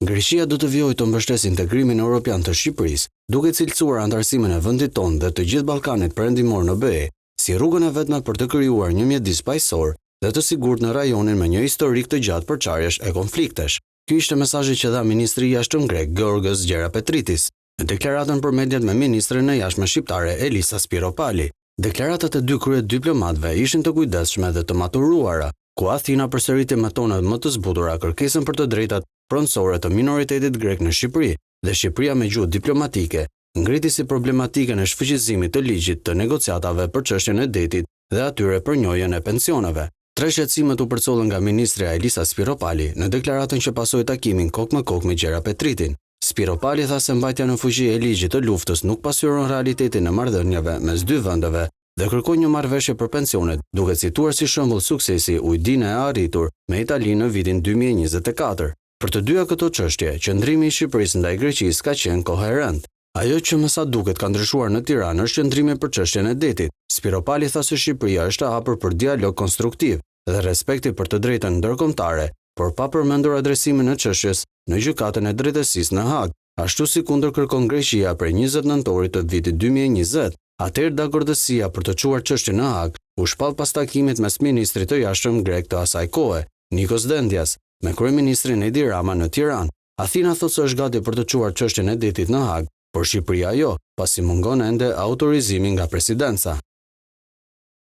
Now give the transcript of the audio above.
Greqia do të vijojë të mbështesë integrimin evropian të Shqipërisë, duke cilësuar antarësimin e vendit tonë dhe të gjithë Ballkanit perëndimor në BE si rrugën e vetme për të krijuar një mjedis paqësor dhe të sigurt në rajonin me një historik të gjatë përçarjesh e konfliktesh. Ky ishte mesazhi që dha ministri i jashtëm grek Georgios Gerapetritis në deklaratën për mediat me ministren e jashtme shqiptare Elisa Spiropali. Deklaratat e dy krye diplomatëve ishin të kujdesshme dhe të maturuara, ku Athina përsëriti me tone më të zbutura kërkesën për të drejtat pronësore të minoritetit grek në Shqipëri dhe Shqipëria me gjuhë diplomatike ngriti si problematikën e shfrytëzimit të ligjit të negociatave për çështjen e detit dhe atyre për njojën e pensioneve. Tre shqetësimet u përcollën nga ministrja Elisa Spiropali në deklaratën që pasoi takimin kokë me kokë me Gjerapetritin. Spiropali tha se mbajtja në fuqi e ligjit të luftës nuk pasqyron realitetin e marrëdhënieve mes dy vendeve dhe kërkoi një marrëveshje për pensionet, duke cituar si shembull suksesi ujdinë e arritur me Italinë në vitin 2024. Për të dyja këto çështje, qëndrimi i Shqipërisë ndaj Greqisë ka qenë koherent. Ajo që më sa duket ka ndryshuar në Tiranë është qëndrimi për çështjen e detit. Spiropali tha se Shqipëria është e hapur për dialog konstruktiv dhe respekti për të drejtën ndërkombëtare, por pa përmendur adresimin e çështjes në gjykatën e drejtësisë në Hag, ashtu si kundër kërkon Greqia prej 20 nëntorit të vitit 2020. Atëherë dakordësia për të çuar çështjen në Hag u shpall pas takimit mes ministrit të jashtëm grek të asaj kohe, Nikos Dendias, me kryeministrin Edi Rama në Tiranë. Athina thotë se është gati për të çuar çështjen e detit në Hag, por Shqipëria jo, pasi mungon ende autorizimi nga presidenca.